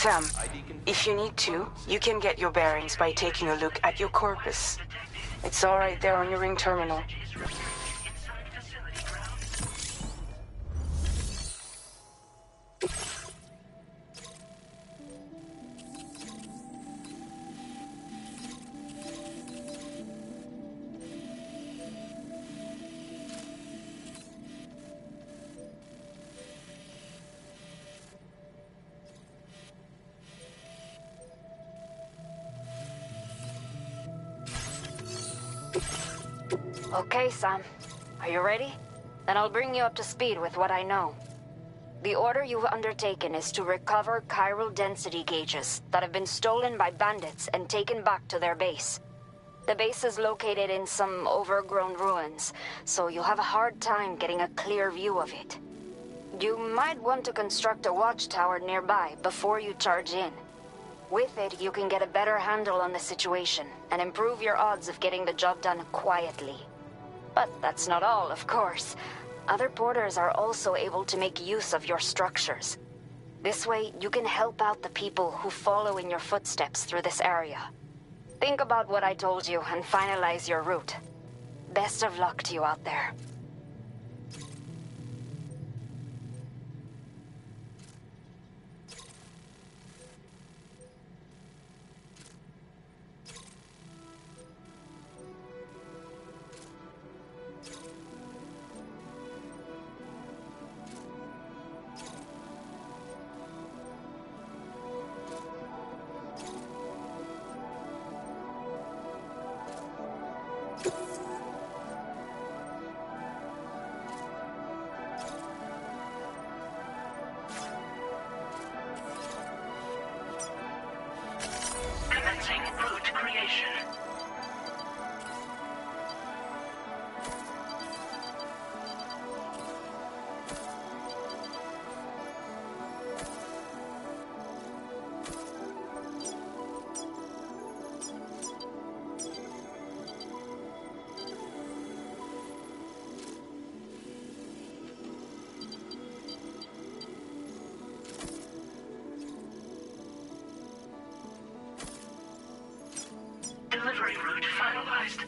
Sam, if you need to, you can get your bearings by taking a look at your corpus. It's all right there on your ring terminal. Okay, Sam. Are you ready? Then I'll bring you up to speed with what I know. The order you've undertaken is to recover chiral density gauges that have been stolen by bandits and taken back to their base. The base is located in some overgrown ruins, so you'll have a hard time getting a clear view of it. You might want to construct a watchtower nearby before you charge in. With it, you can get a better handle on the situation and improve your odds of getting the job done quietly. But that's not all, of course. Other porters are also able to make use of your structures. This way, you can help out the people who follow in your footsteps through this area. Think about what I told you and finalize your route. Best of luck to you out there. Delivery route finalized.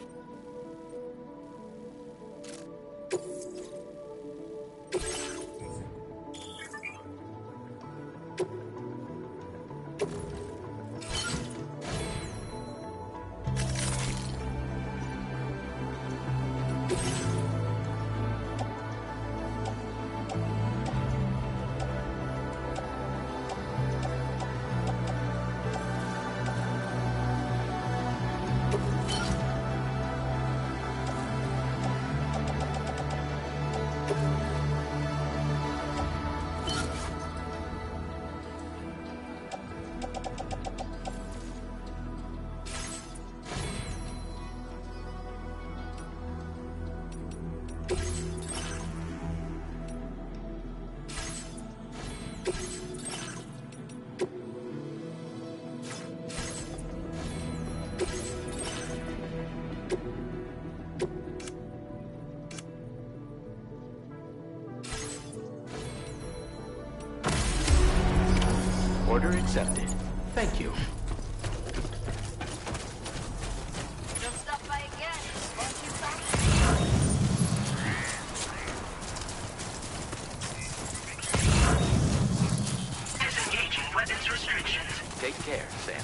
Order accepted. Thank you. You'll stop by again, won't you, Sam? Disengaging weapons restrictions. Take care, Sam.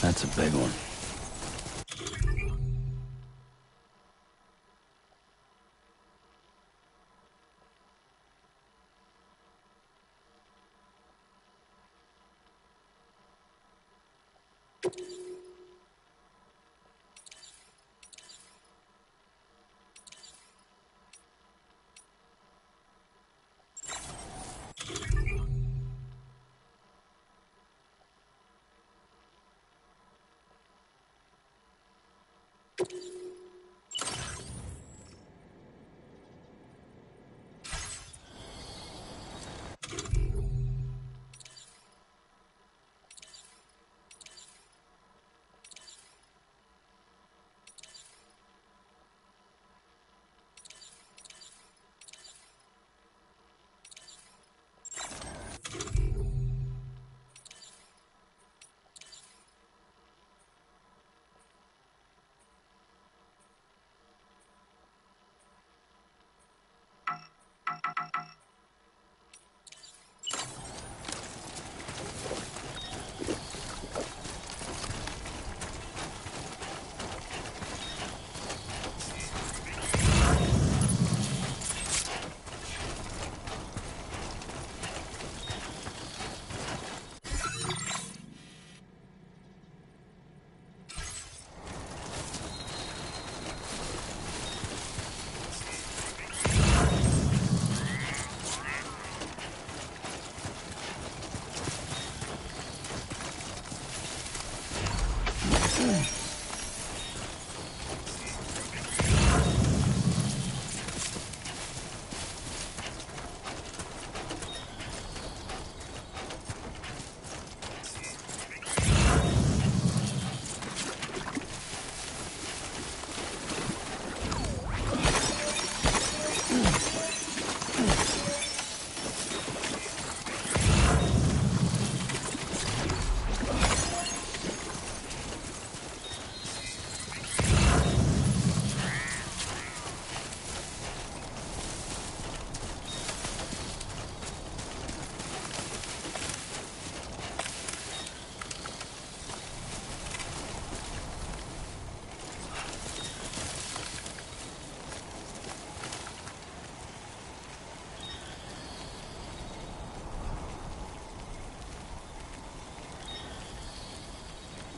That's a big one.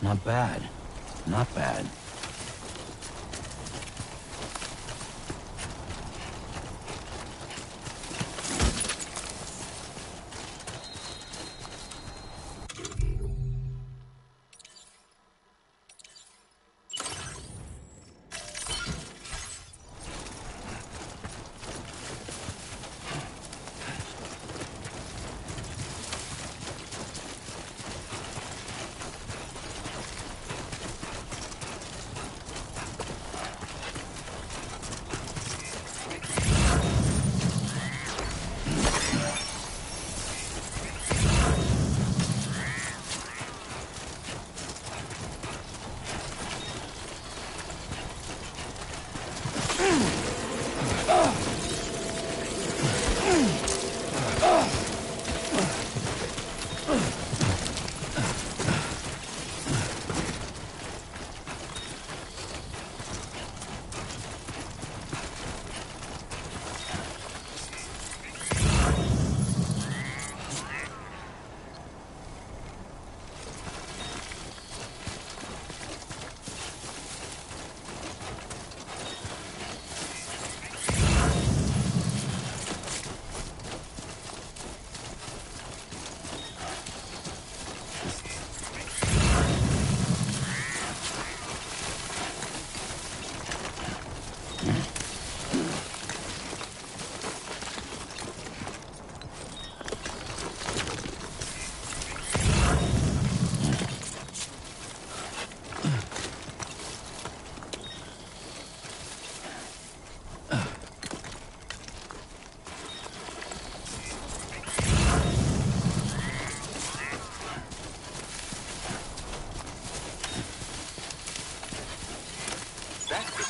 Not bad. Not bad.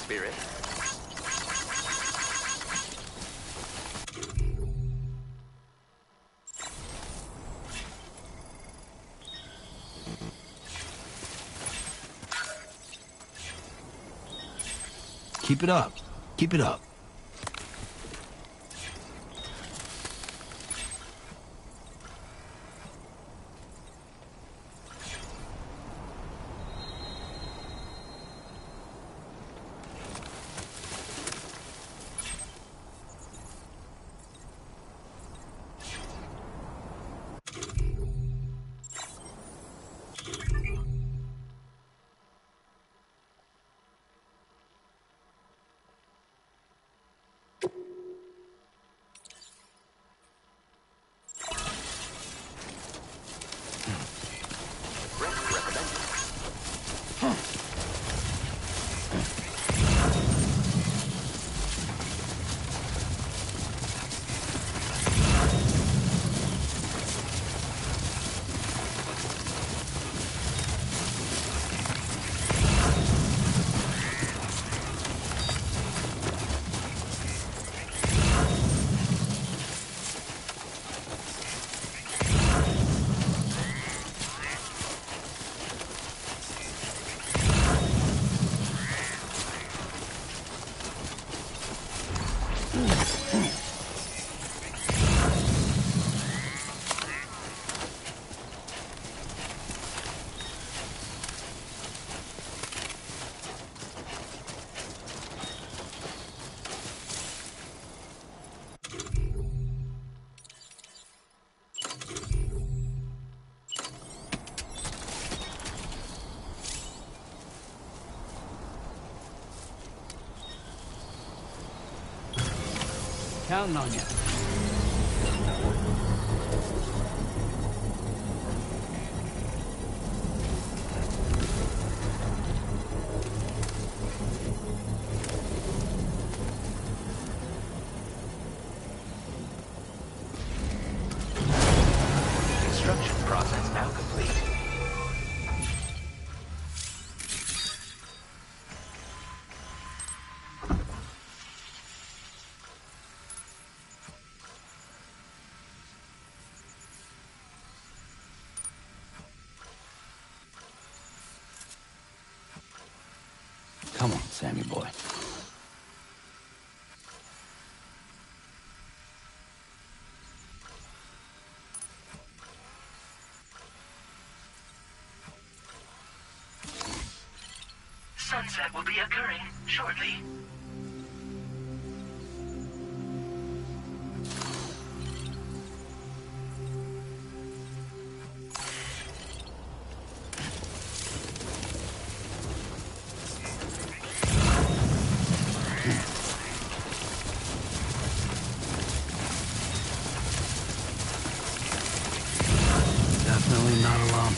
spirit. Keep it up. Keep it up. Rest recommended. Counting on you. Construction process now complete. Come on, Sammy boy. Sunset will be occurring shortly. Definitely not alone.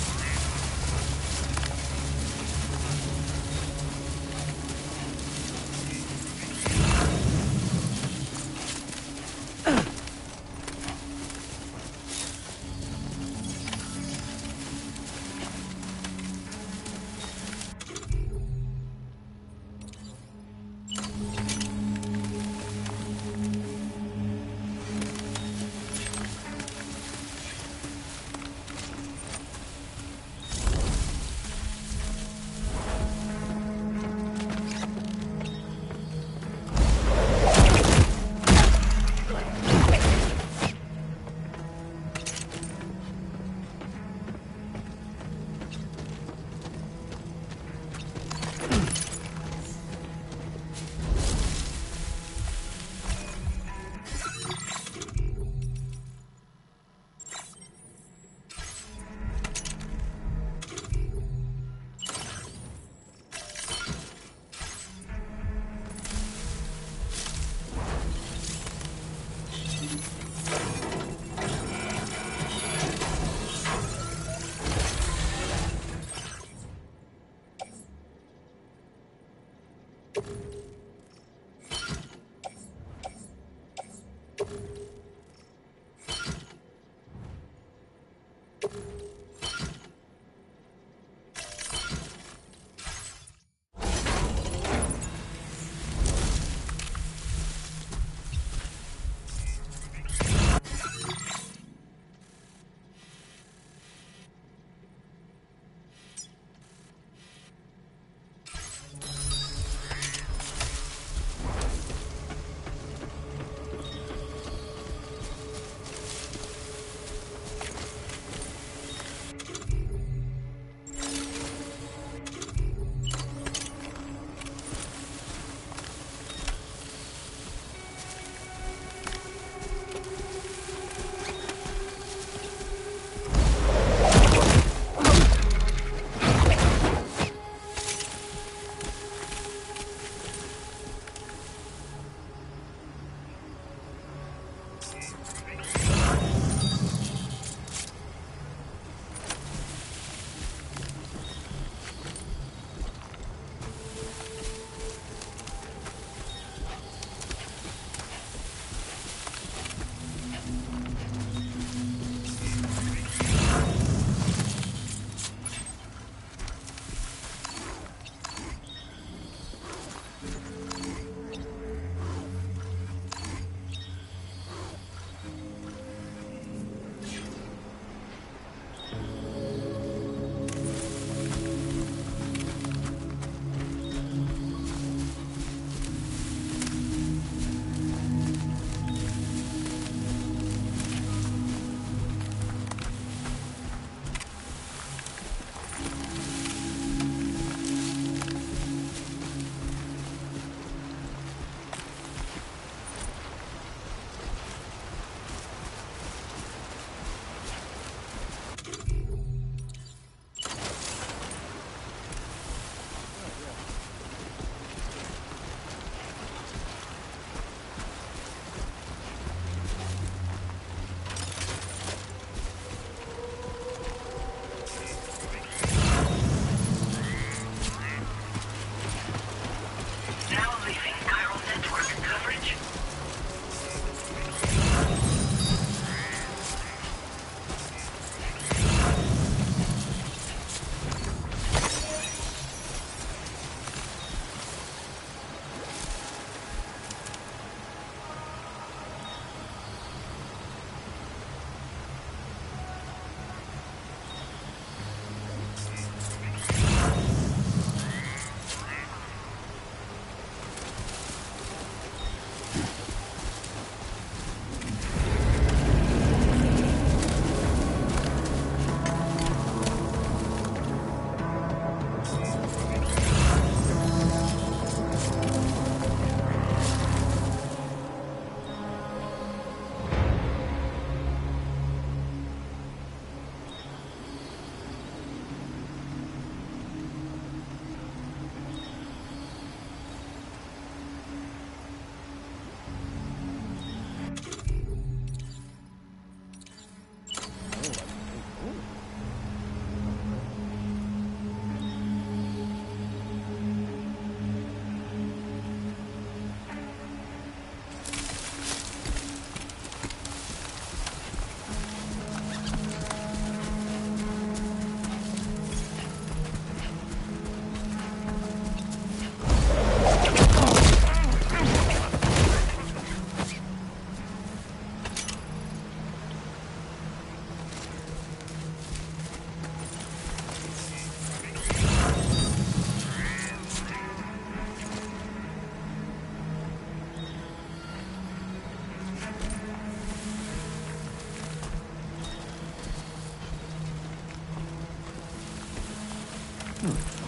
Oh.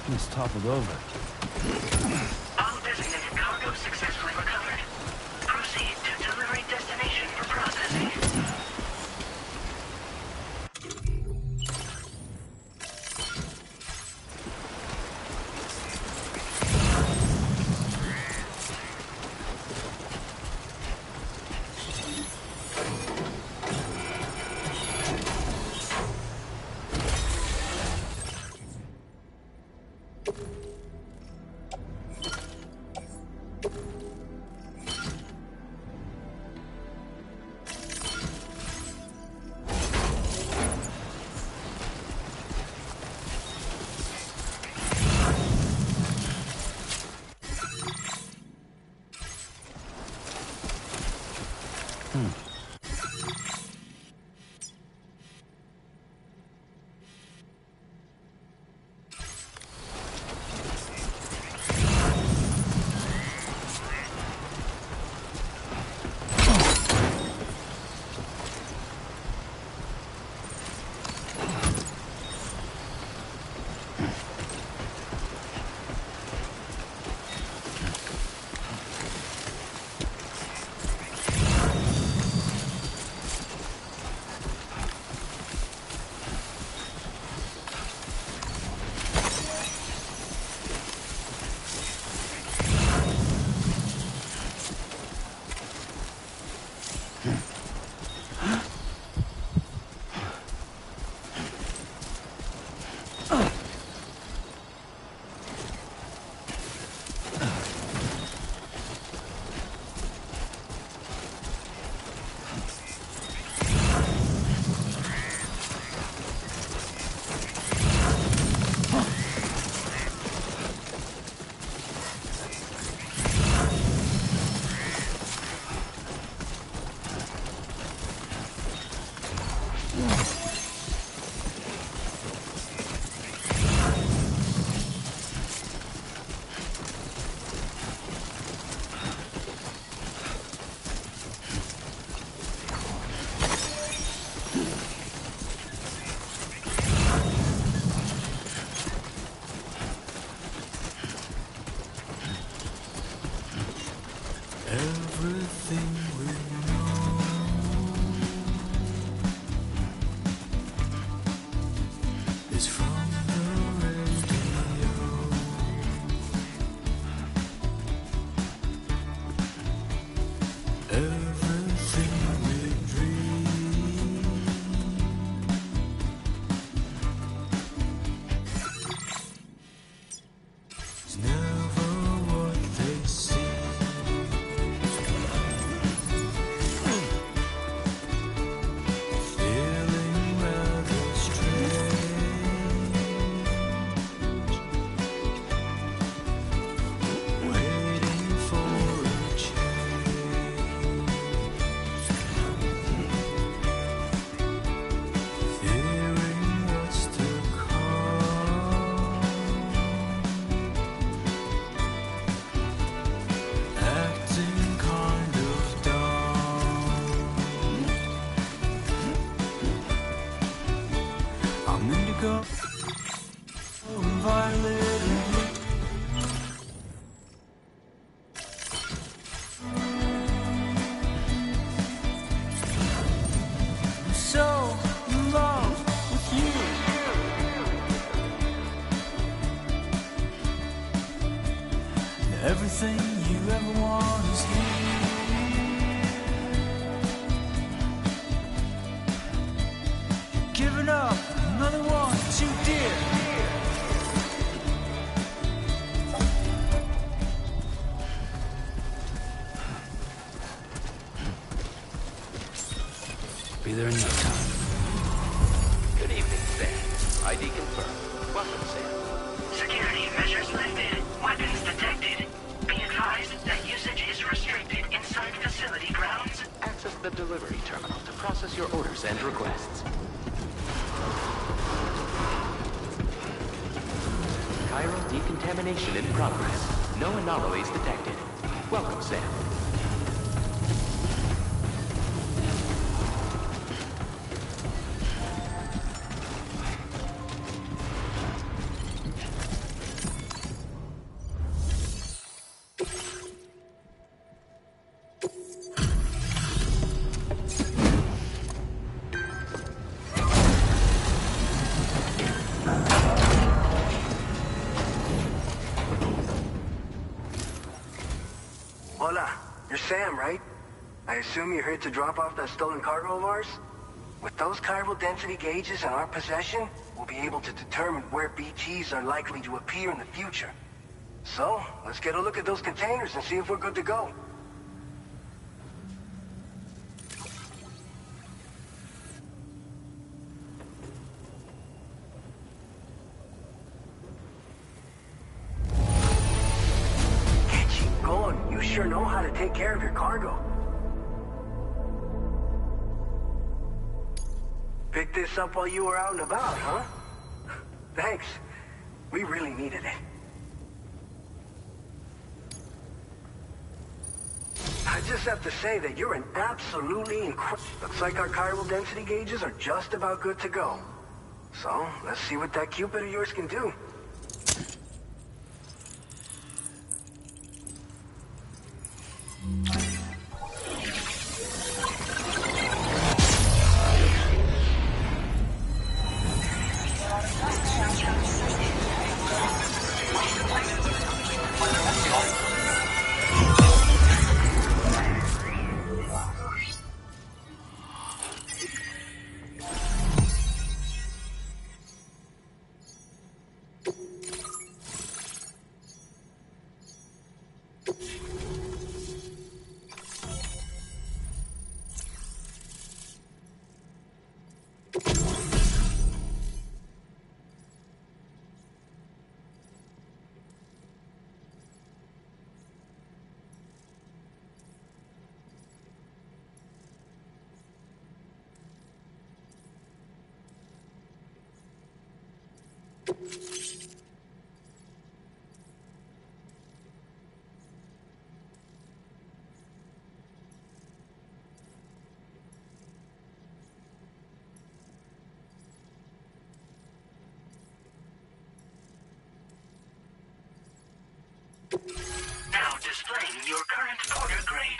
Almost toppled over. All designated cargo successfully recovered. Proceed to delivery destination for processing. Everything you ever want is here. Giving up, another one too dear. Be there in no time. Good evening, Sam. ID confirmed. Welcome, Sam. Security measures lifted. Weapons detected. Be advised that usage is restricted inside facility grounds. Access the delivery terminal to process your orders and requests. Chiral decontamination in progress. No anomalies detected. Welcome, Sam. Hola, you're Sam, right? I assume you're here to drop off that stolen cargo of ours? With those chiral density gauges in our possession, we'll be able to determine where BTs are likely to appear in the future. So, let's get a look at those containers and see if we're good to go. You sure know how to take care of your cargo. Picked this up while you were out and about, huh? Thanks. We really needed it. I just have to say that you're an absolutely incredible... Looks like our chiral density gauges are just about good to go. So, let's see what that Cupid of yours can do. Now displaying your current order grade.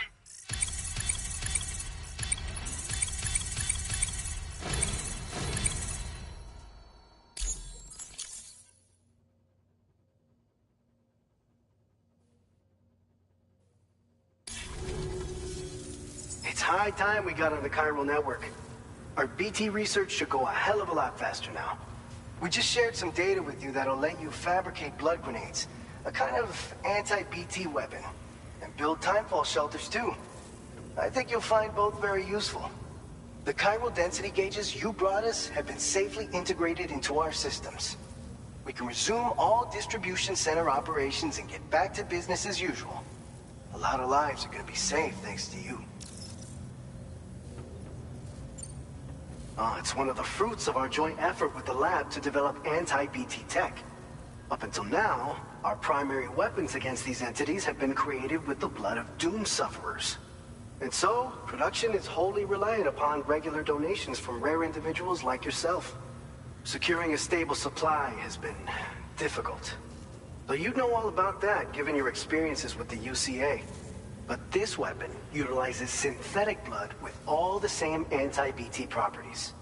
It's high time we got on the chiral network. Our BT research should go a hell of a lot faster now. We just shared some data with you that'll let you fabricate blood grenades, a kind of anti-BT weapon, and build timefall shelters too. I think you'll find both very useful. The chiral density gauges you brought us have been safely integrated into our systems. We can resume all distribution center operations and get back to business as usual. A lot of lives are gonna be saved thanks to you. It's one of the fruits of our joint effort with the lab to develop anti-BT tech. Up until now, our primary weapons against these entities have been created with the blood of doom sufferers. And so, production is wholly reliant upon regular donations from rare individuals like yourself. Securing a stable supply has been difficult. Though you'd know all about that, given your experiences with the UCA. But this weapon utilizes synthetic blood with all the same anti-BT properties.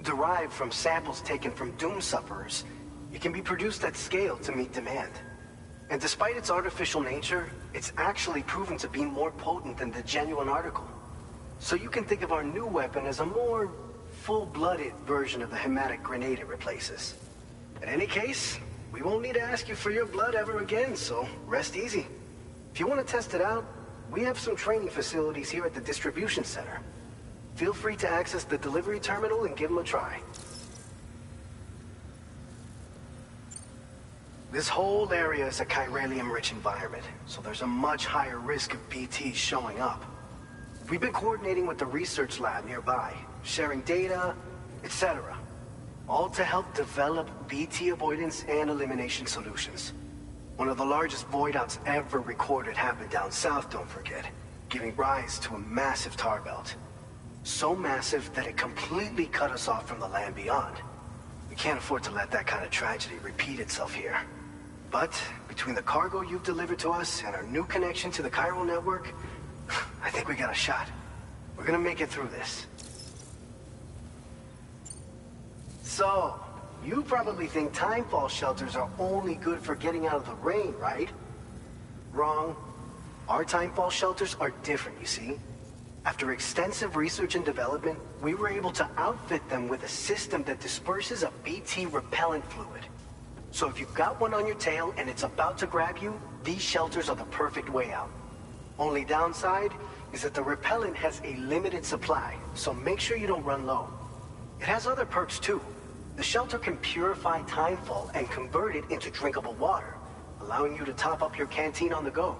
Derived from samples taken from doom sufferers, it can be produced at scale to meet demand. And despite its artificial nature, it's actually proven to be more potent than the genuine article. So you can think of our new weapon as a more full-blooded version of the hematic grenade it replaces. In any case, we won't need to ask you for your blood ever again, so rest easy. If you want to test it out, we have some training facilities here at the distribution center. Feel free to access the delivery terminal and give them a try. This whole area is a chiralium-rich environment, so there's a much higher risk of BTs showing up. We've been coordinating with the research lab nearby, sharing data, etc. All to help develop BT avoidance and elimination solutions. One of the largest void outs ever recorded happened down south, don't forget, giving rise to a massive tar belt. So massive that it completely cut us off from the land beyond. We can't afford to let that kind of tragedy repeat itself here. But between the cargo you've delivered to us and our new connection to the chiral network, I think we got a shot. We're gonna make it through this. So, you probably think timefall shelters are only good for getting out of the rain, right? Wrong. Our timefall shelters are different, you see. After extensive research and development, we were able to outfit them with a system that disperses a BT repellent fluid. So if you've got one on your tail and it's about to grab you, these shelters are the perfect way out. Only downside is that the repellent has a limited supply, so make sure you don't run low. It has other perks too. The shelter can purify timefall and convert it into drinkable water, allowing you to top up your canteen on the go.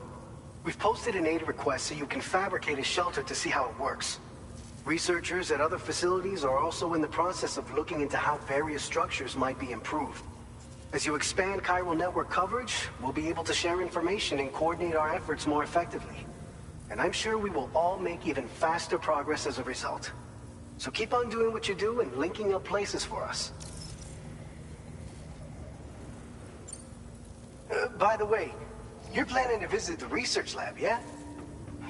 We've posted an aid request so you can fabricate a shelter to see how it works. Researchers at other facilities are also in the process of looking into how various structures might be improved. As you expand chiral network coverage, we'll be able to share information and coordinate our efforts more effectively. And I'm sure we will all make even faster progress as a result. So keep on doing what you do and linking up places for us. By the way, you're planning to visit the research lab, yeah?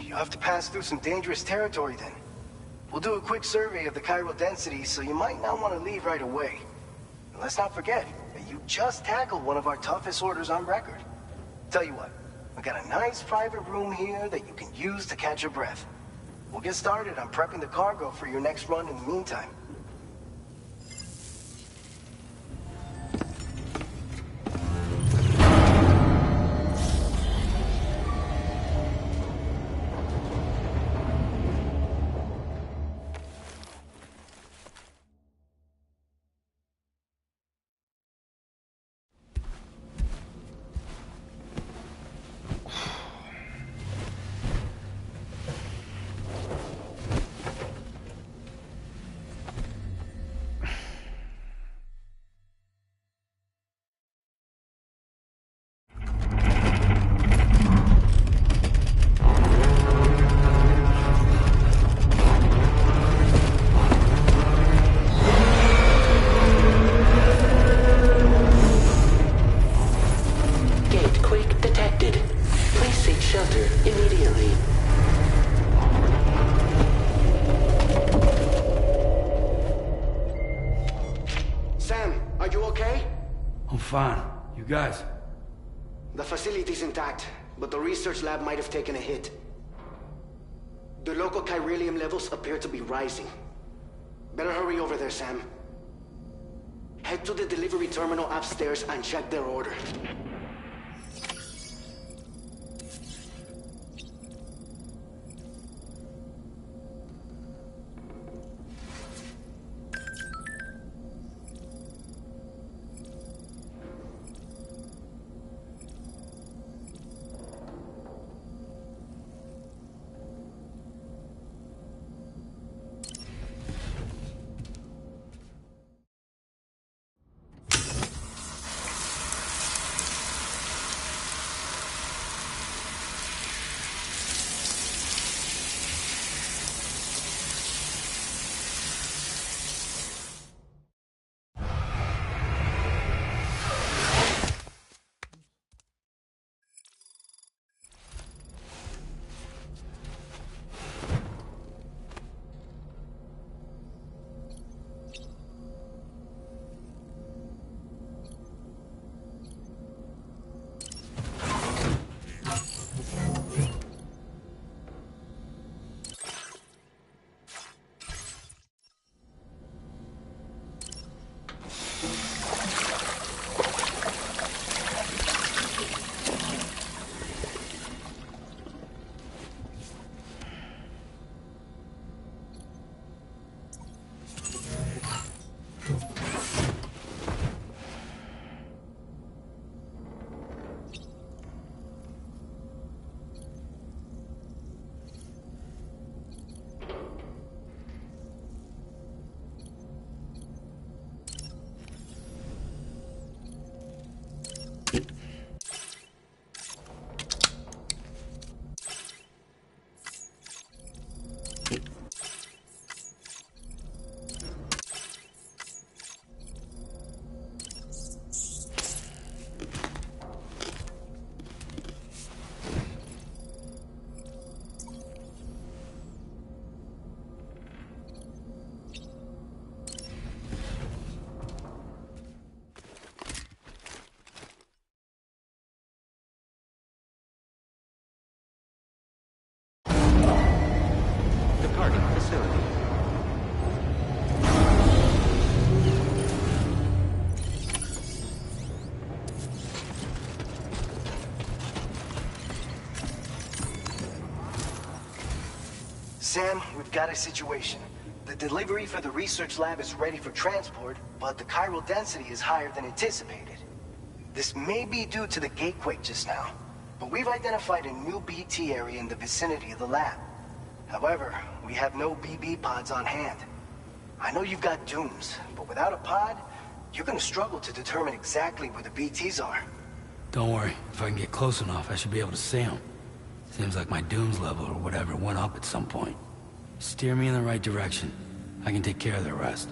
You'll have to pass through some dangerous territory then. We'll do a quick survey of the chiral density, so you might not want to leave right away. And let's not forget that you just tackled one of our toughest orders on record. Tell you what, we got a nice private room here that you can use to catch your breath. We'll get started on prepping the cargo for your next run in the meantime. Fine. You guys? The facility's intact, but the research lab might have taken a hit. The local chiralium levels appear to be rising. Better hurry over there, Sam. Head to the delivery terminal upstairs and check their order. Sam, we've got a situation. The delivery for the research lab is ready for transport, but the chiral density is higher than anticipated. This may be due to the gatequake just now, but we've identified a new BT area in the vicinity of the lab. However, we have no BB pods on hand. I know you've got dooms, but without a pod, you're gonna struggle to determine exactly where the BTs are. Don't worry. If I can get close enough, I should be able to see them. Seems like my dooms level or whatever went up at some point. Steer me in the right direction. I can take care of the rest.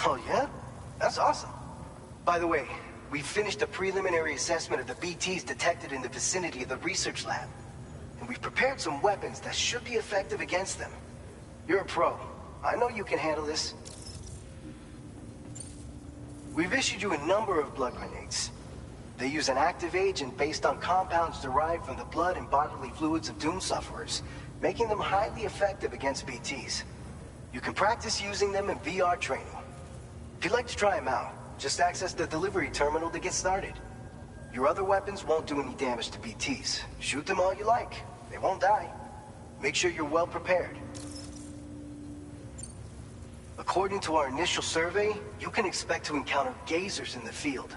Oh yeah? That's awesome. By the way, we finished a preliminary assessment of the BTs detected in the vicinity of the research lab. And we've prepared some weapons that should be effective against them. You're a pro. I know you can handle this. We've issued you a number of blood grenades. They use an active agent based on compounds derived from the blood and bodily fluids of doom sufferers, making them highly effective against BTs. You can practice using them in VR training. If you'd like to try them out, just access the delivery terminal to get started. Your other weapons won't do any damage to BTs. Shoot them all you like. They won't die. Make sure you're well prepared. According to our initial survey, you can expect to encounter gazers in the field.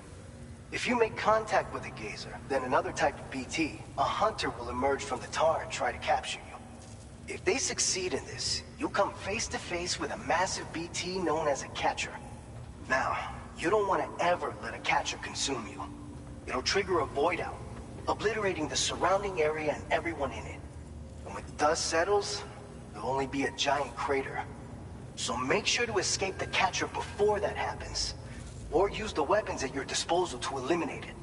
If you make contact with a gazer, then another type of BT, a hunter will emerge from the tar and try to capture you. If they succeed in this, you'll come face to face with a massive BT known as a catcher. Now, you don't want to ever let a catcher consume you. It'll trigger a void out, obliterating the surrounding area and everyone in it. And when the dust settles, there'll only be a giant crater. So make sure to escape the catcher before that happens. Or use the weapons at your disposal to eliminate it.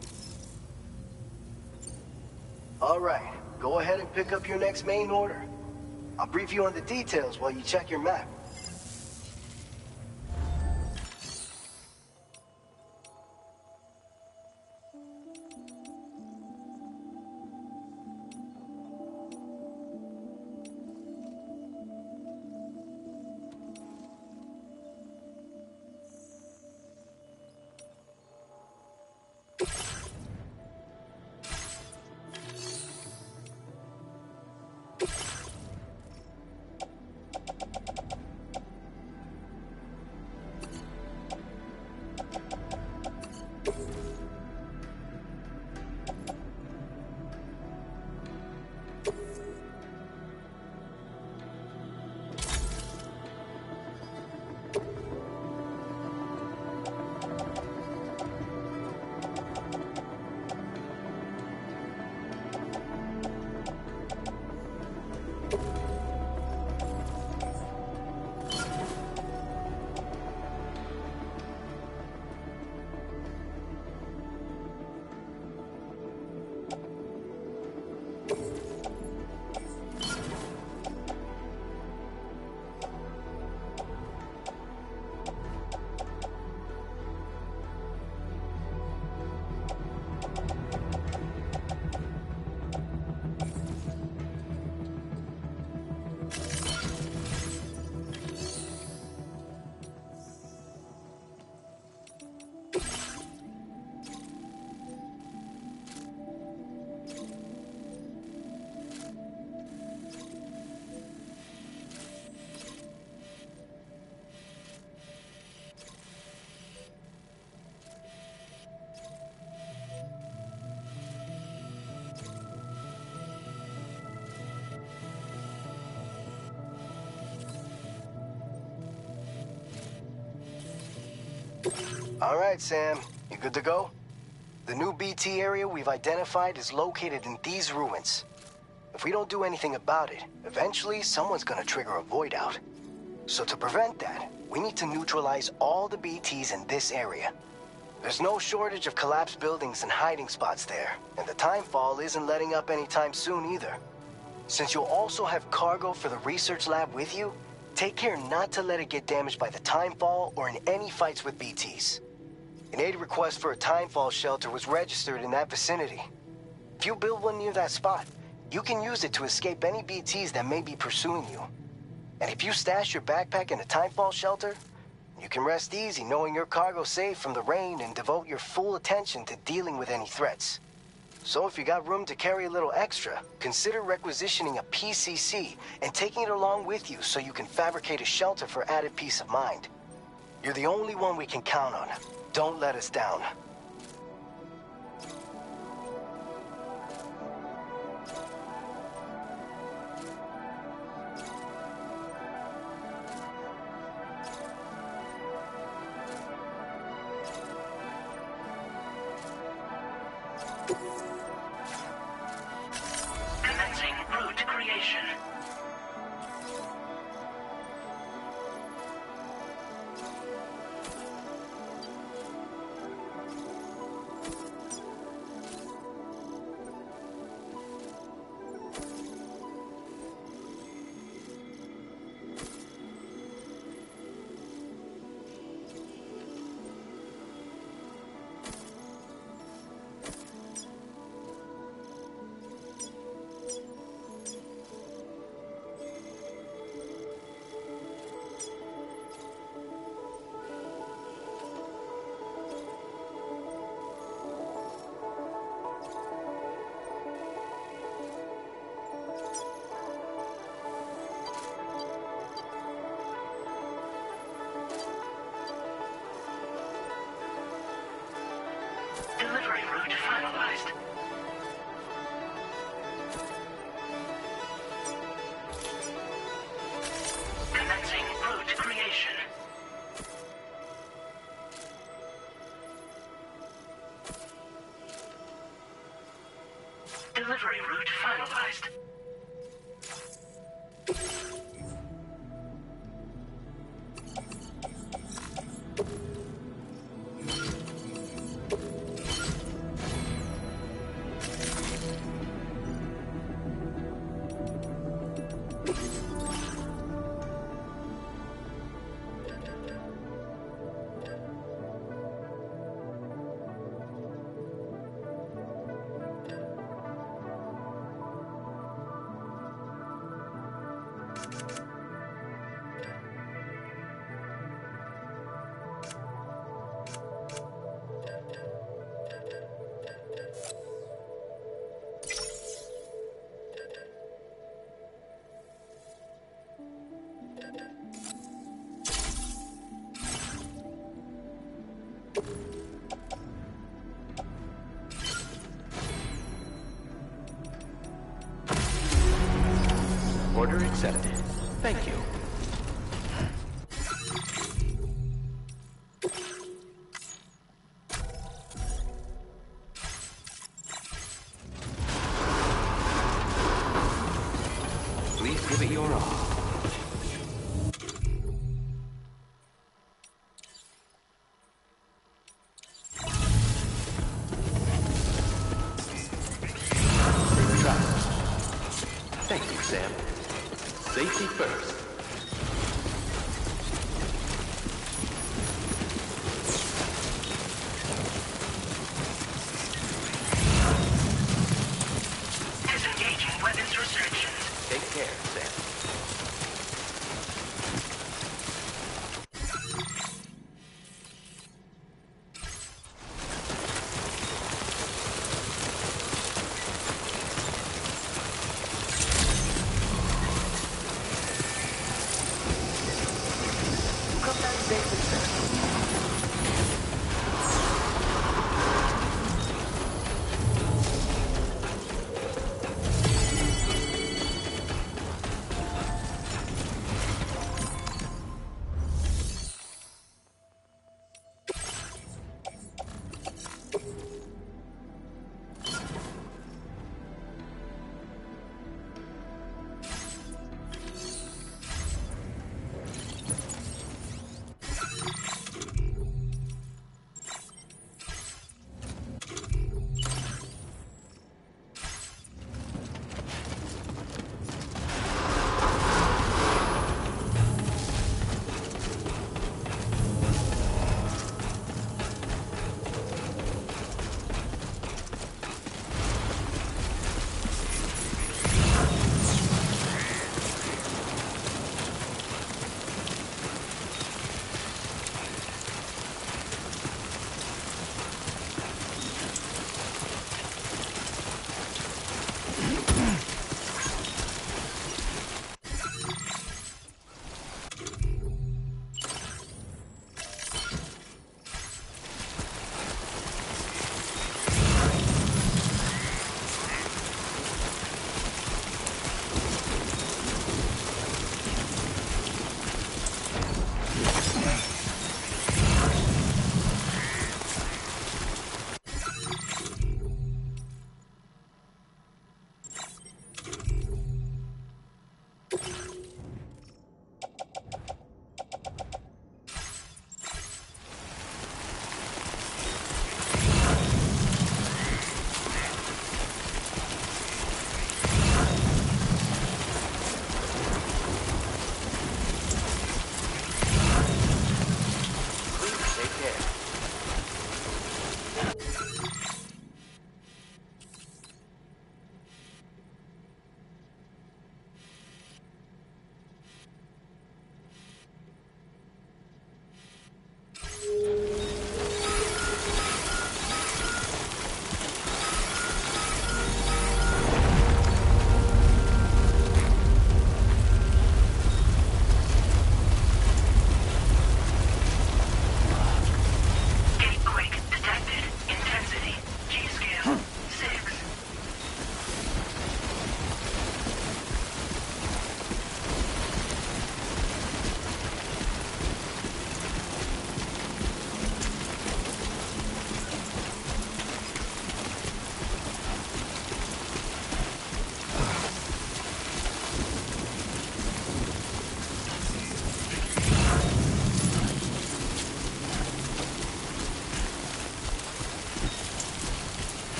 Alright, go ahead and pick up your next main order. I'll brief you on the details while you check your map. All right, Sam. You good to go? The new BT area we've identified is located in these ruins. If we don't do anything about it, eventually someone's gonna trigger a void out. So to prevent that, we need to neutralize all the BTs in this area. There's no shortage of collapsed buildings and hiding spots there, and the timefall isn't letting up anytime soon either. Since you'll also have cargo for the research lab with you, take care not to let it get damaged by the timefall or in any fights with BTs. An aid request for a timefall shelter was registered in that vicinity. If you build one near that spot, you can use it to escape any BTs that may be pursuing you. And if you stash your backpack in a timefall shelter, you can rest easy knowing your cargo's safe from the rain and devote your full attention to dealing with any threats. So if you got room to carry a little extra, consider requisitioning a PCC and taking it along with you so you can fabricate a shelter for added peace of mind. You're the only one we can count on. Don't let us down. Commencing route creation. Delivery route finalized. Commencing route creation. Delivery route finalized. Order accepted. Thank you. Please give it your all. Safe travels. Thank you, Sam. Safety first. Disengaging weapons restrictions. Take care, Sam. Come back safe and sound.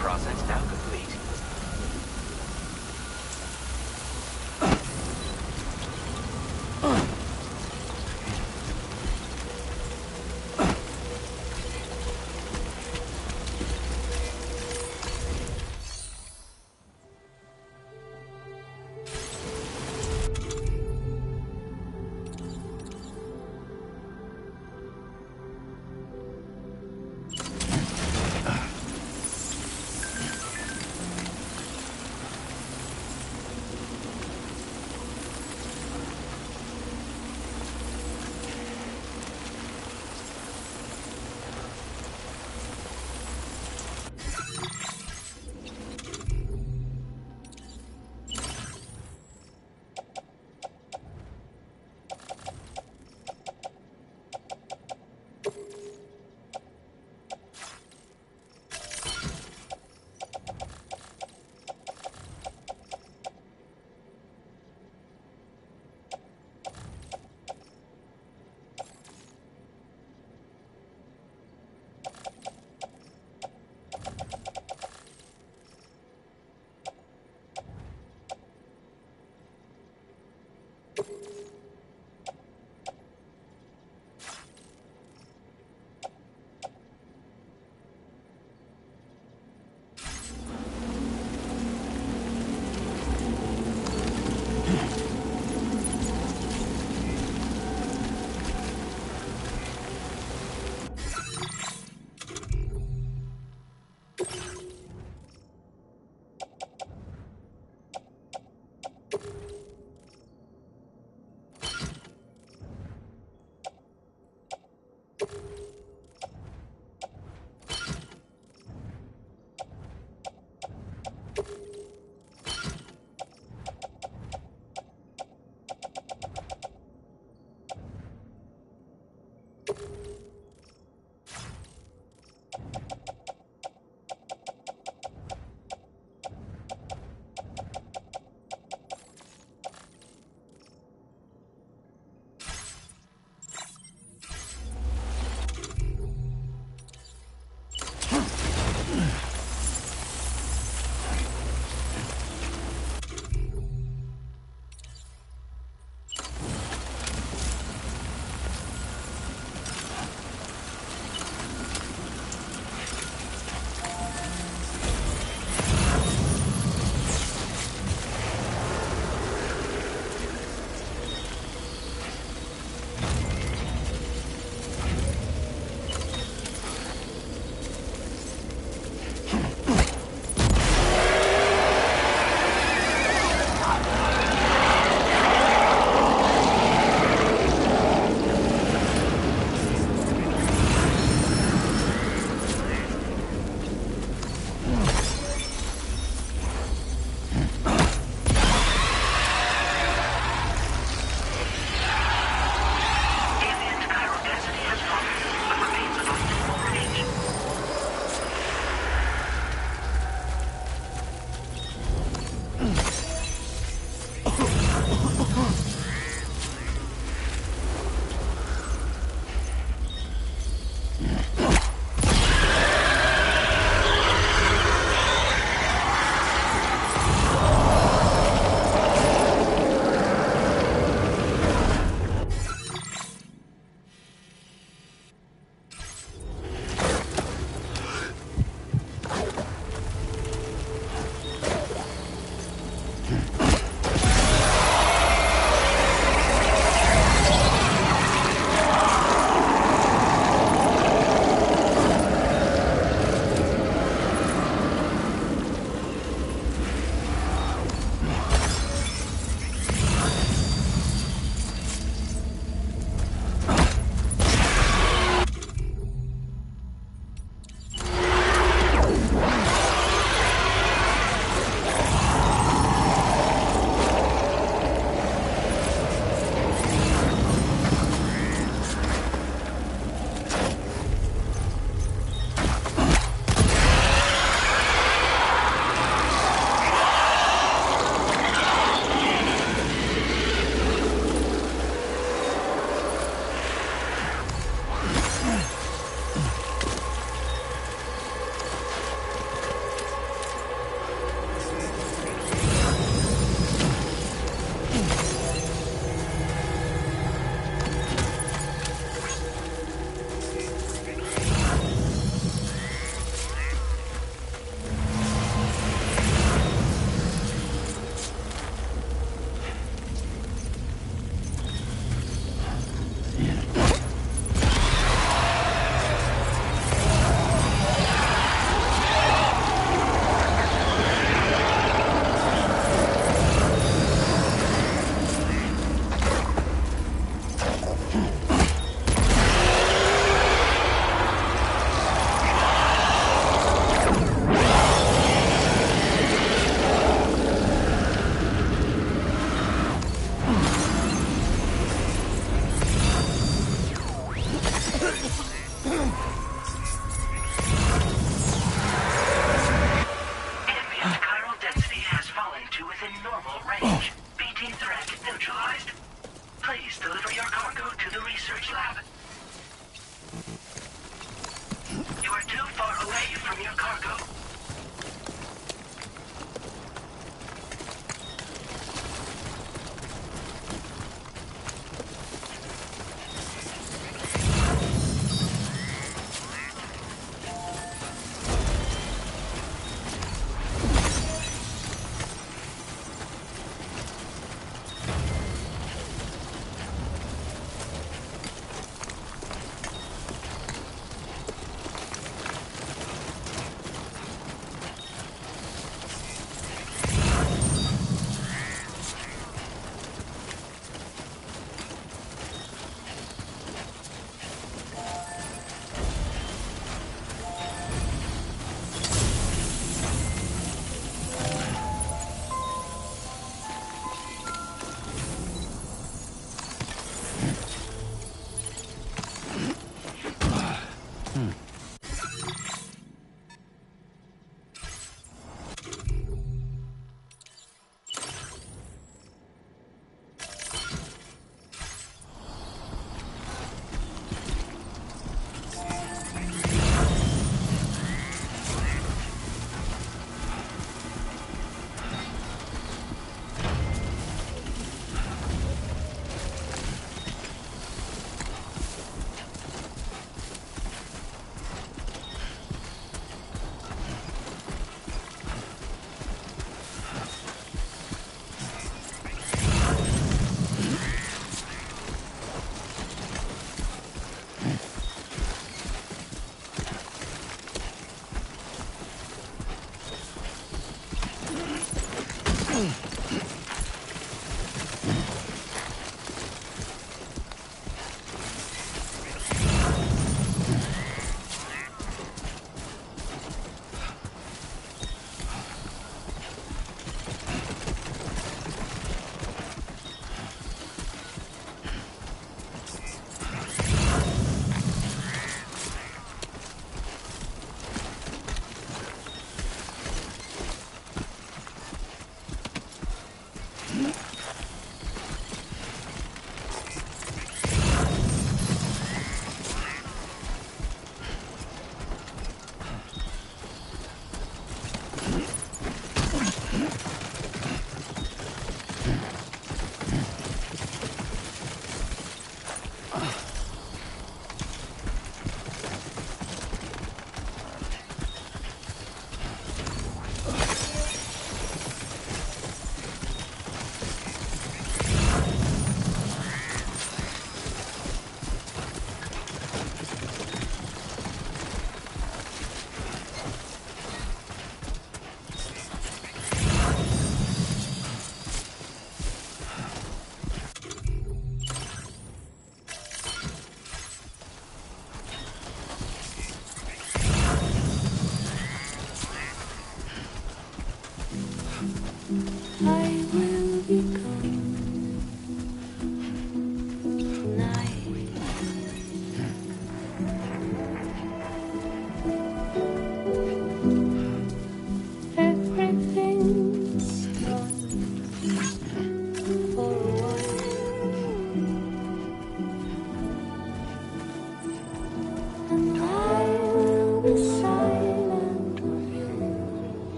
Process now complete.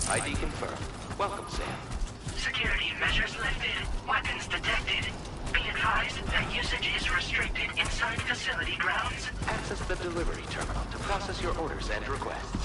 ID confirmed. Welcome, Sam. Security measures lifted. Weapons detected. Be advised that usage is restricted inside facility grounds. Access the delivery terminal to process your orders and requests.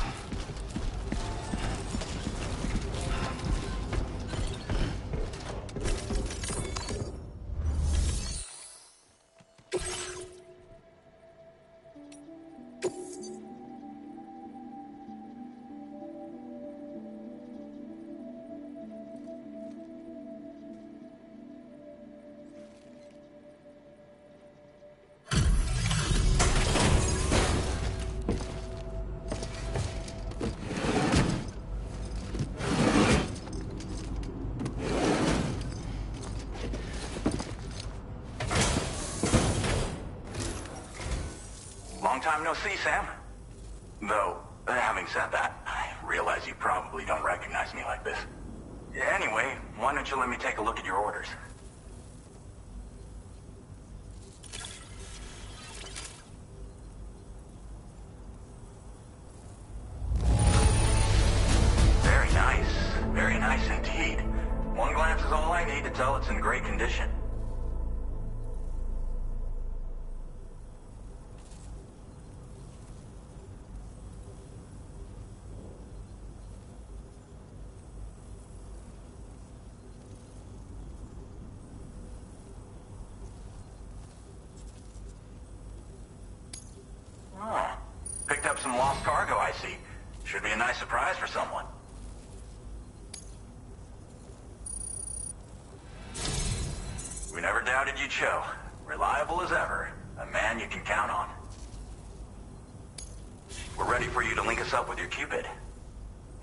no see, Sam. Though, having said that, I realize you probably don't recognize me like this. Anyway, why don't you let me take a look at your orders? Very nice indeed. One glance is all I need to tell it's in great condition. Oh, picked up some lost cargo, I see. Should be a nice surprise for someone. We never doubted you'd show. Reliable as ever. A man you can count on. We're ready for you to link us up with your Cupid.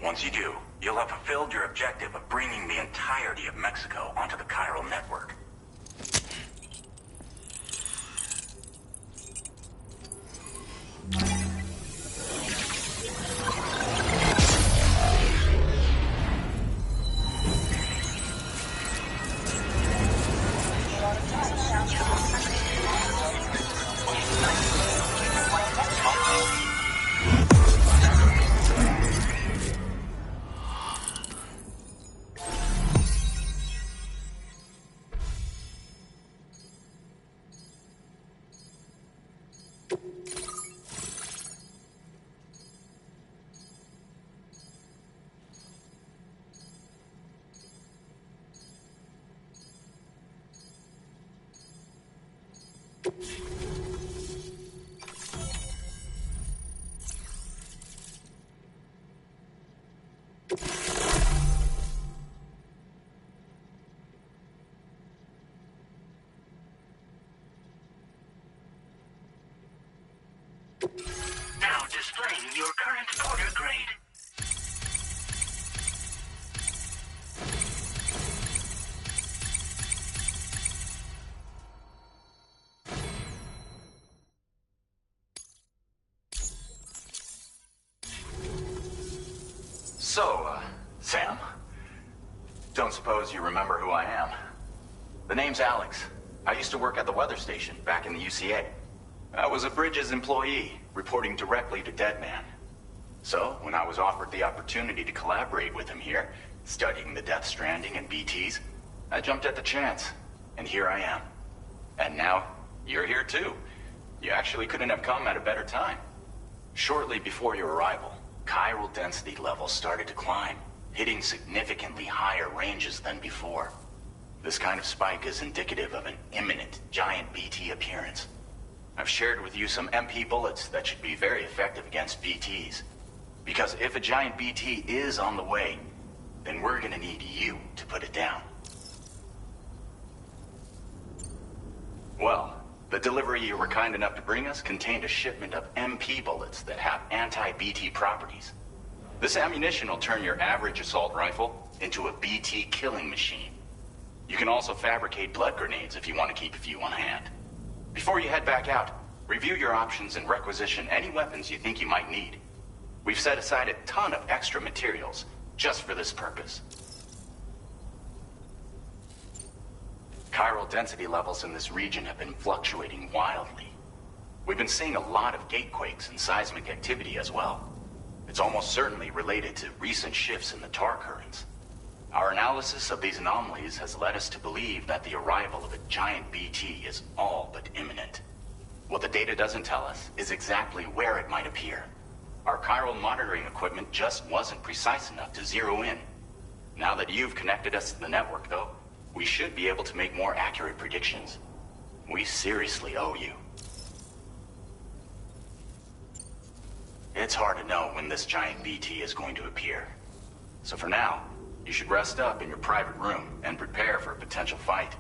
Once you do, you'll have fulfilled your objective of bringing the entirety of Mexico onto the chiral network. Now displaying your current order grade. So, Sam, don't suppose you remember who I am? The name's Alex. I used to work at the weather station back in the UCA. I was a Bridges employee, reporting directly to Deadman. So, when I was offered the opportunity to collaborate with him here, studying the Death Stranding and BTs, I jumped at the chance, and here I am. And now, you're here too. You actually couldn't have come at a better time. Shortly before your arrival, chiral density levels started to climb, hitting significantly higher ranges than before. This kind of spike is indicative of an imminent giant BT appearance. I've shared with you some MP bullets that should be very effective against BTs. Because if a giant BT is on the way, then we're gonna need you to put it down. Well, the delivery you were kind enough to bring us contained a shipment of MP bullets that have anti-BT properties. This ammunition will turn your average assault rifle into a BT killing machine. You can also fabricate blood grenades if you want to keep a few on hand. Before you head back out, review your options and requisition any weapons you think you might need. We've set aside a ton of extra materials just for this purpose. Chiral density levels in this region have been fluctuating wildly. We've been seeing a lot of gatequakes and seismic activity as well. It's almost certainly related to recent shifts in the tar currents. Our analysis of these anomalies has led us to believe that the arrival of a giant BT is all but imminent. What the data doesn't tell us is exactly where it might appear. Our chiral monitoring equipment just wasn't precise enough to zero in. Now that you've connected us to the network, though, we should be able to make more accurate predictions. We seriously owe you. It's hard to know when this giant BT is going to appear. So for now, you should rest up in your private room and prepare for a potential fight.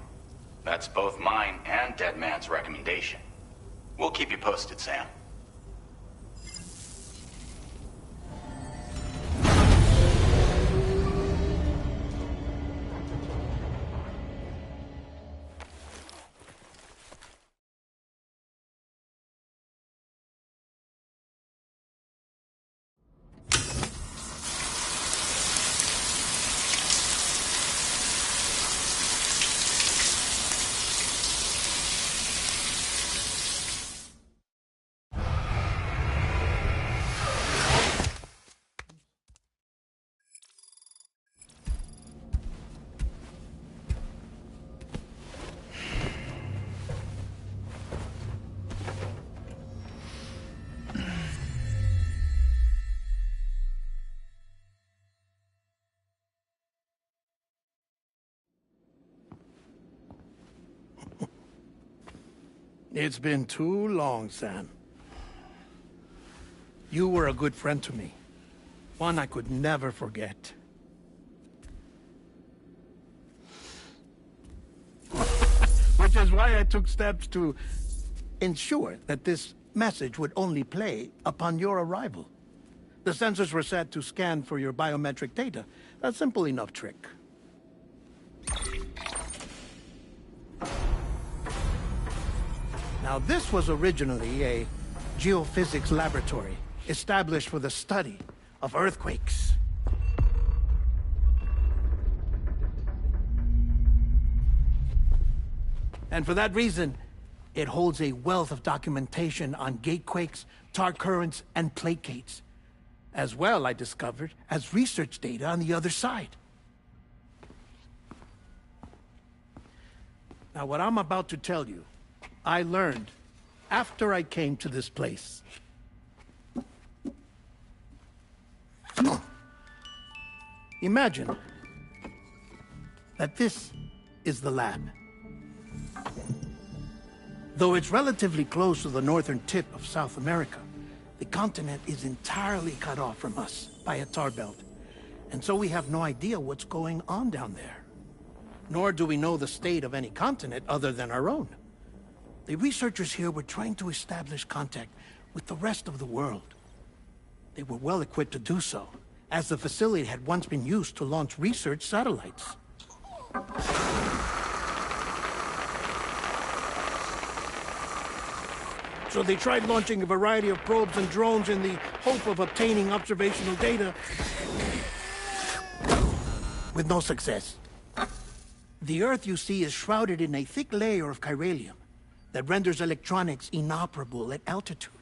That's both mine and Deadman's recommendation. We'll keep you posted, Sam. It's been too long, Sam. You were a good friend to me. One I could never forget. Which is why I took steps to ensure that this message would only play upon your arrival. The sensors were set to scan for your biometric data. A simple enough trick. Now, this was originally a geophysics laboratory established for the study of earthquakes. And for that reason, it holds a wealth of documentation on gatequakes, tar currents, and placates. As well, I discovered, as research data on the other side. Now, what I'm about to tell you, I learned after I came to this place. Imagine that this is the lab. Though it's relatively close to the northern tip of South America, the continent is entirely cut off from us by a tar belt. And so we have no idea what's going on down there. Nor do we know the state of any continent other than our own. The researchers here were trying to establish contact with the rest of the world. They were well equipped to do so, as the facility had once been used to launch research satellites. So they tried launching a variety of probes and drones in the hope of obtaining observational data, with no success. The Earth, you see, is shrouded in a thick layer of chiralium that renders electronics inoperable at altitude.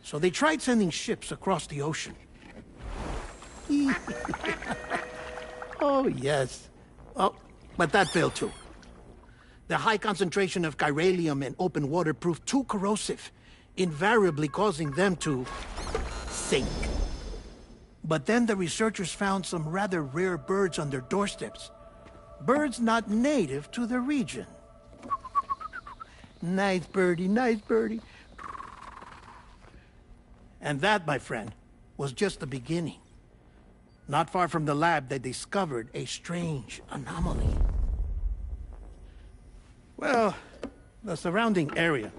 So they tried sending ships across the ocean. Oh, yes. Oh, but that failed too. The high concentration of chiralium in open water proved too corrosive, invariably causing them to sink. But then the researchers found some rather rare birds on their doorsteps. Birds not native to the region. Nice birdie, nice birdie. And that, my friend, was just the beginning. Not far from the lab, they discovered a strange anomaly. Well, the surrounding area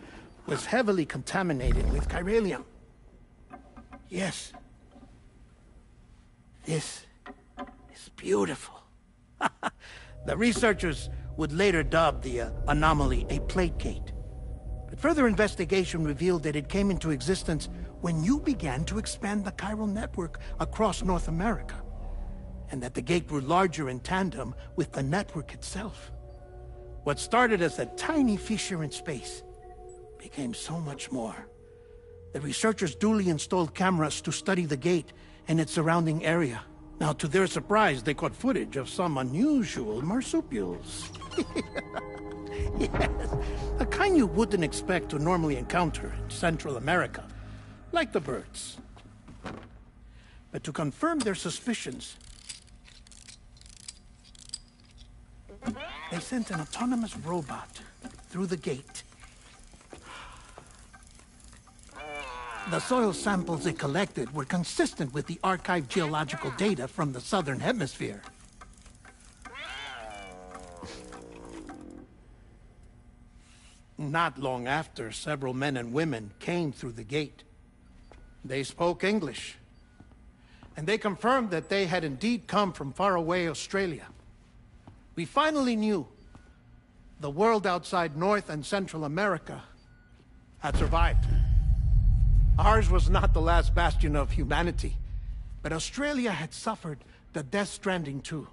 was heavily contaminated with chiralium. Yes. This is beautiful. The researchers would later dub the anomaly a plate gate. But further investigation revealed that it came into existence when you began to expand the chiral network across North America, and that the gate grew larger in tandem with the network itself. What started as a tiny fissure in space became so much more. The researchers duly installed cameras to study the gate and its surrounding area. Now, to their surprise, they caught footage of some unusual marsupials. Yes, a kind you wouldn't expect to normally encounter in Central America, like the birds. But to confirm their suspicions, they sent an autonomous robot through the gate. The soil samples it collected were consistent with the archived geological data from the southern hemisphere. Not long after, several men and women came through the gate. They spoke English, and they confirmed that they had indeed come from faraway Australia. We finally knew the world outside North and Central America had survived. Ours was not the last bastion of humanity, but Australia had suffered the death stranding too.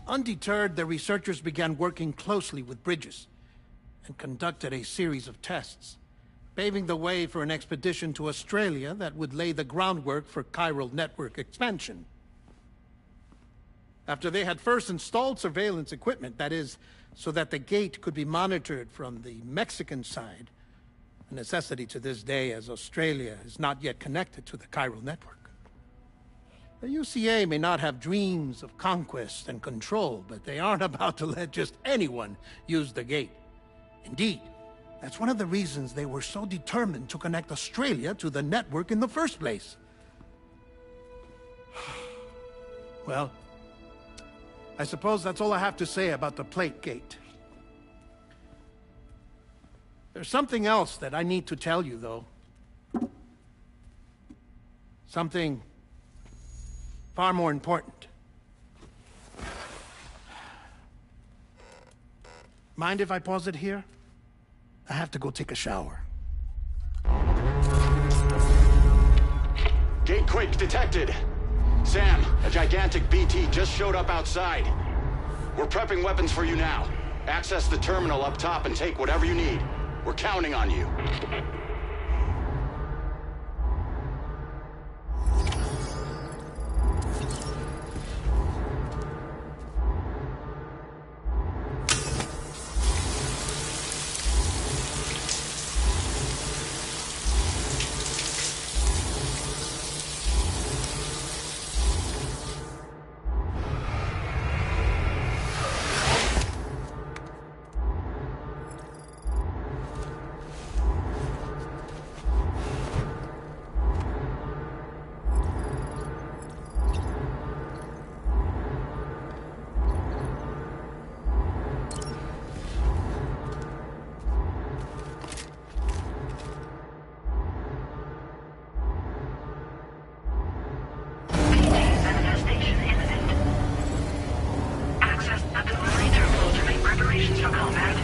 Undeterred, the researchers began working closely with Bridges and conducted a series of tests, paving the way for an expedition to Australia that would lay the groundwork for chiral network expansion. After they had first installed surveillance equipment, that is, so that the gate could be monitored from the Mexican side, a necessity to this day as Australia is not yet connected to the chiral network. The UCA may not have dreams of conquest and control, but they aren't about to let just anyone use the gate. Indeed, that's one of the reasons they were so determined to connect Australia to the network in the first place. Well, I suppose that's all I have to say about the plate gate. There's something else that I need to tell you, though. Something far more important. Mind if I pause it here? I have to go take a shower. Gate quake detected. Sam, a gigantic BT just showed up outside. We're prepping weapons for you now. Access the terminal up top and take whatever you need. We're counting on you. Manifestation imminent. Access the delivery terminal to make preparations for combat.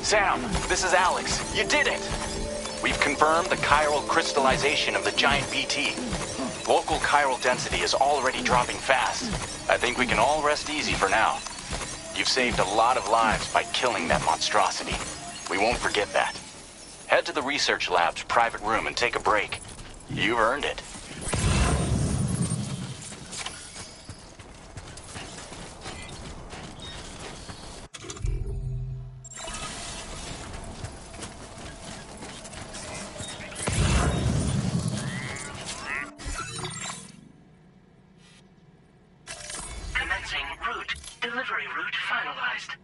Sam, this is Alex. You did it! We've confirmed the chiral crystallization of the giant BT. Local chiral density is already dropping fast. I think we can all rest easy for now. You've saved a lot of lives by killing that monstrosity. We won't forget that. Head to the research lab's private room and take a break. You've earned it. Commencing route. Delivery route finalized.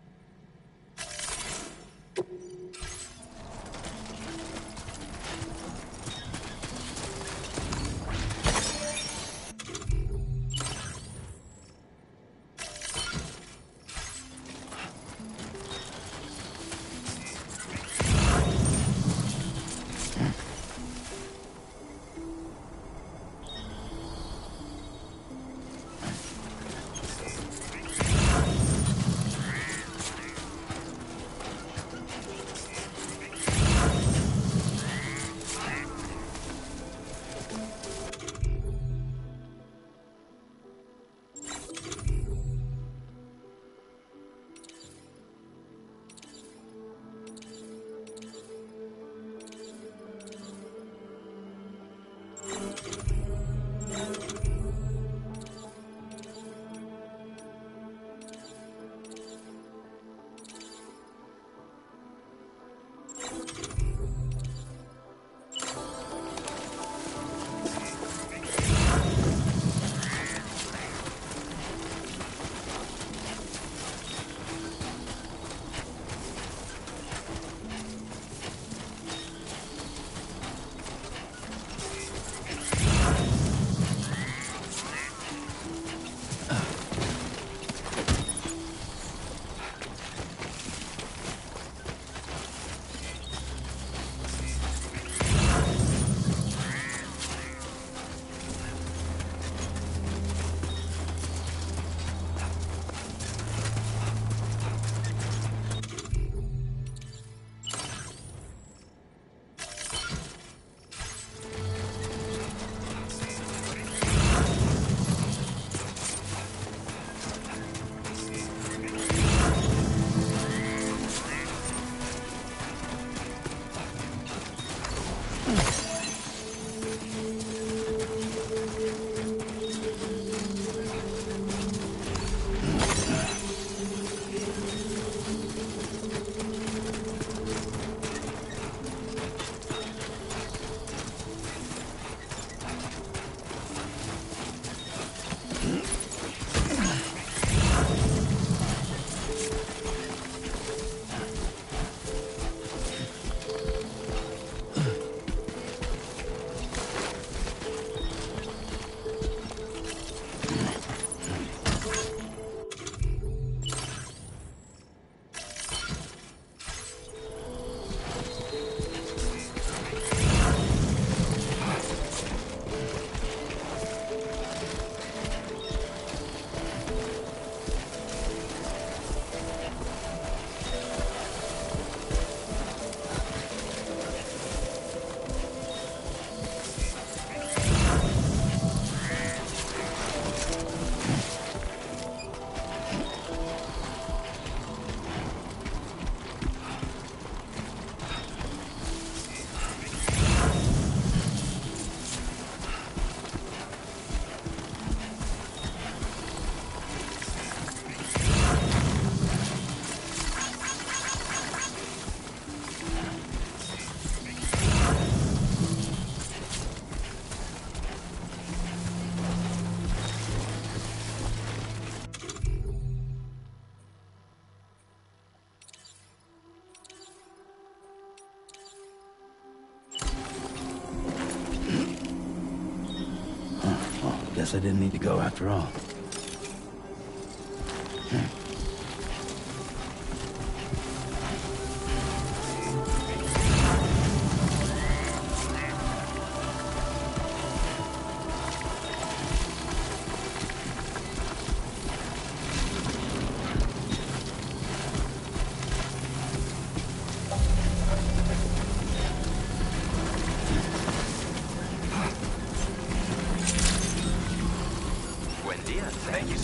Guess I didn't need to go after all.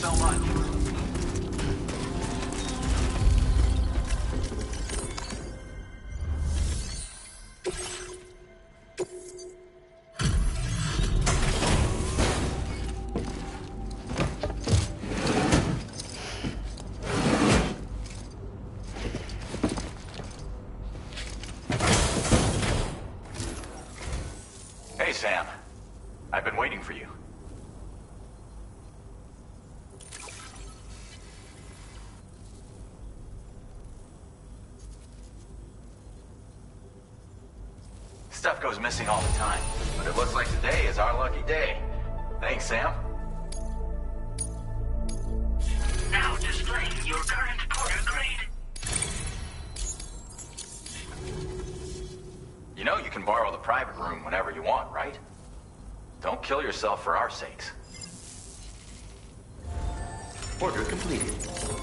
so much. Hey, Sam. I've been waiting for you. Stuff goes missing all the time, but it looks like today is our lucky day. Thanks, Sam. Now displaying your current Porter grade. You know you can borrow the private room whenever you want, right? Don't kill yourself for our sakes. Order completed.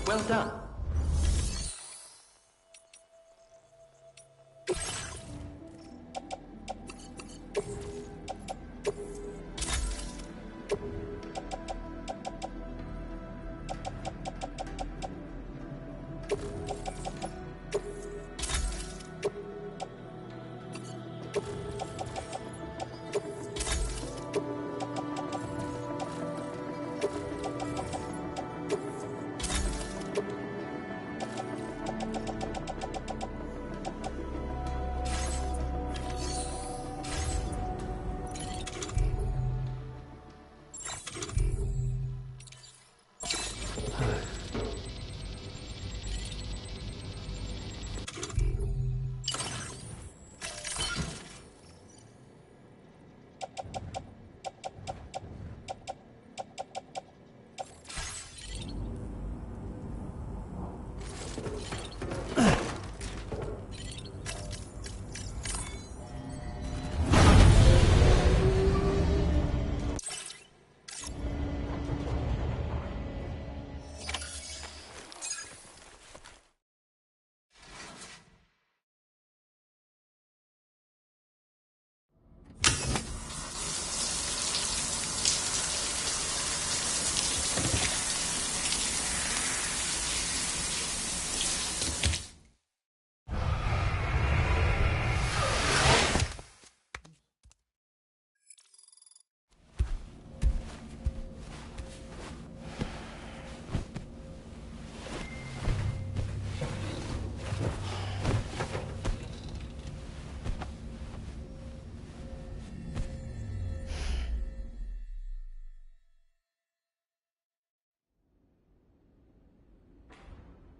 Well done.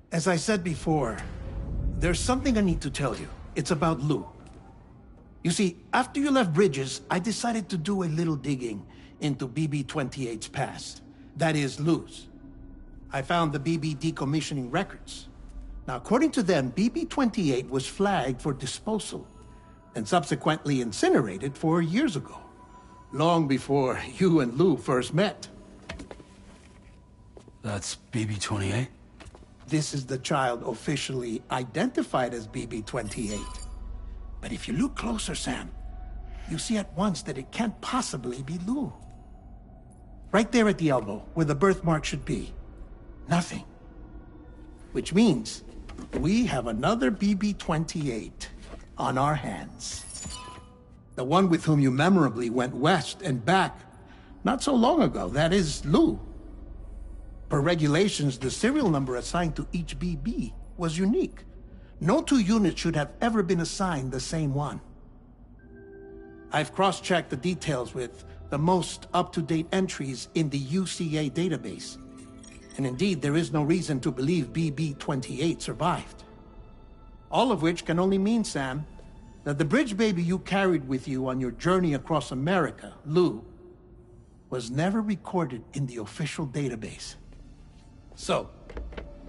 As I said before, there's something I need to tell you. It's about Lou. You see, after you left Bridges, I decided to do a little digging into BB-28's past. That is, Lou's. I found the BB decommissioning records. Now, according to them, BB-28 was flagged for disposal and subsequently incinerated 4 years ago, long before you and Lou first met. That's BB-28? This is the child officially identified as BB-28. But if you look closer, Sam, you see at once that it can't possibly be Lou. Right there at the elbow, where the birthmark should be. Nothing. Which means we have another BB-28 on our hands. The one with whom you memorably went west and back not so long ago, that is Lou. Per regulations, the serial number assigned to each BB was unique. No two units should have ever been assigned the same one. I've cross-checked the details with the most up-to-date entries in the UCA database. And indeed, there is no reason to believe BB-28 survived. All of which can only mean, Sam, that the bridge baby you carried with you on your journey across America, Lou, was never recorded in the official database. So,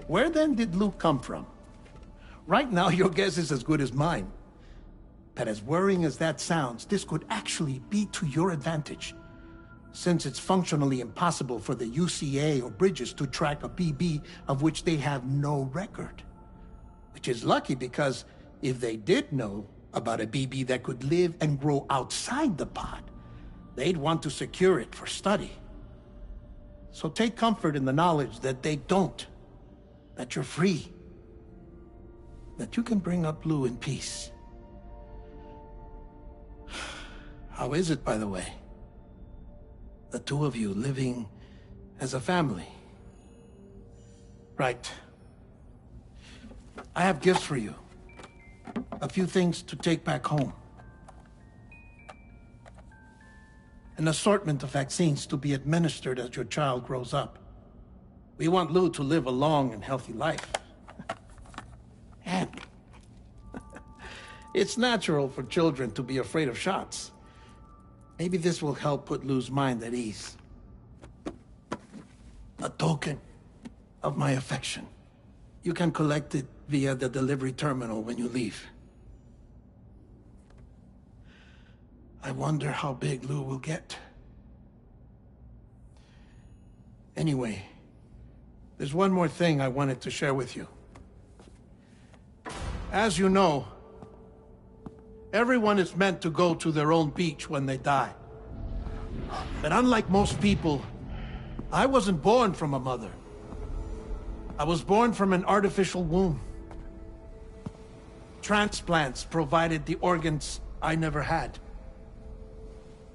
where then did Lou come from? Right now, your guess is as good as mine. But as worrying as that sounds, this could actually be to your advantage, since it's functionally impossible for the UCA or Bridges to track a BB of which they have no record. Which is lucky, because if they did know about a BB that could live and grow outside the pod, they'd want to secure it for study. So take comfort in the knowledge that they don't. That you're free. That you can bring up Lou in peace. How is it, by the way? The two of you living as a family. Right. I have gifts for you. A few things to take back home. An assortment of vaccines to be administered as your child grows up. We want Lou to live a long and healthy life. And it's natural for children to be afraid of shots. Maybe this will help put Lou's mind at ease. A token of my affection. You can collect it via the delivery terminal when you leave. I wonder how big Lou will get. Anyway, there's one more thing I wanted to share with you. As you know, everyone is meant to go to their own beach when they die. But unlike most people, I wasn't born from a mother. I was born from an artificial womb. Transplants provided the organs I never had.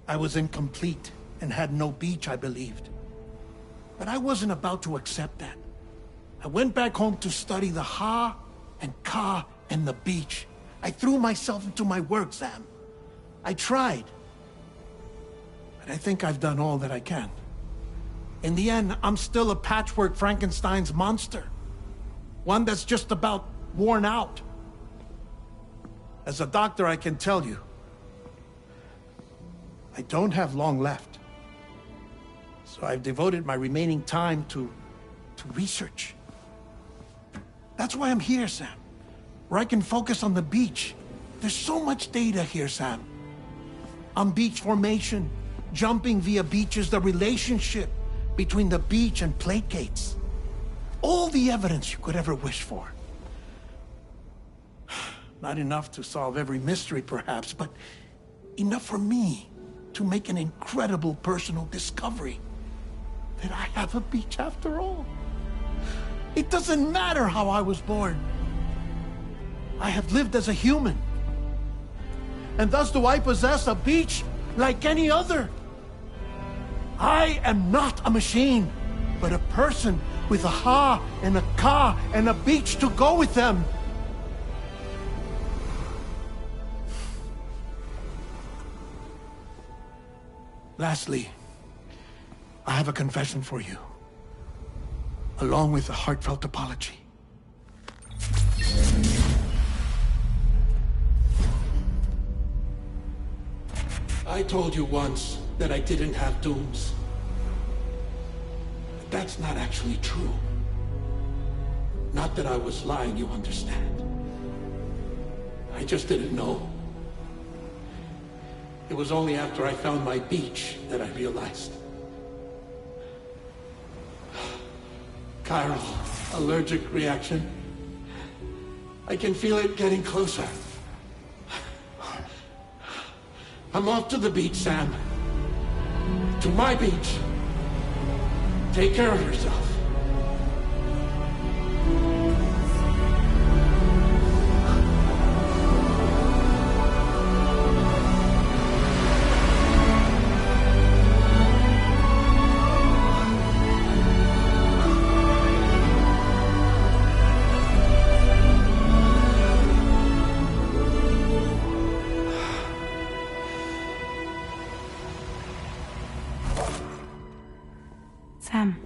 I was incomplete and had no beach, I believed. But I wasn't about to accept that. I went back home to study the Ha and Ka and the beach. I threw myself into my work, Sam. I tried. But I think I've done all that I can. In the end, I'm still a patchwork Frankenstein's monster. One that's just about worn out. As a doctor, I can tell you, I don't have long left. So I've devoted my remaining time to research. That's why I'm here, Sam. Where I can focus on the beach. There's so much data here, Sam. On beach formation, jumping via beaches, the relationship between the beach and plate gates. All the evidence you could ever wish for. Not enough to solve every mystery, perhaps, but enough for me to make an incredible personal discovery. That I have a beach after all. It doesn't matter how I was born. I have lived as a human. And thus do I possess a beach like any other. I am not a machine, but a person with a Ha and a Ka and a beach to go with them. Lastly, I have a confession for you, along with a heartfelt apology. I told you once that I didn't have dooms. But that's not actually true. Not that I was lying, you understand. I just didn't know. It was only after I found my beach that I realized. Chiral allergic reaction. I can feel it getting closer. I'm off to the beach, Sam. To my beach. Take care of yourself. Sam.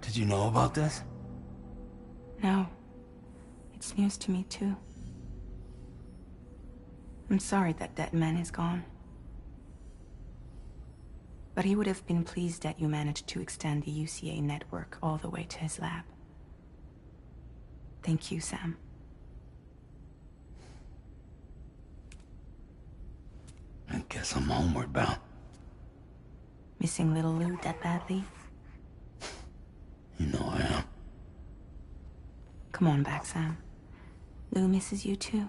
Did you know about this? No. It's news to me, too. I'm sorry that that man is gone. But he would have been pleased that you managed to extend the UCA network all the way to his lab. Thank you, Sam. I guess I'm homeward bound. Missing little Lou that badly? You know I am. Come on back, Sam. Lou misses you too.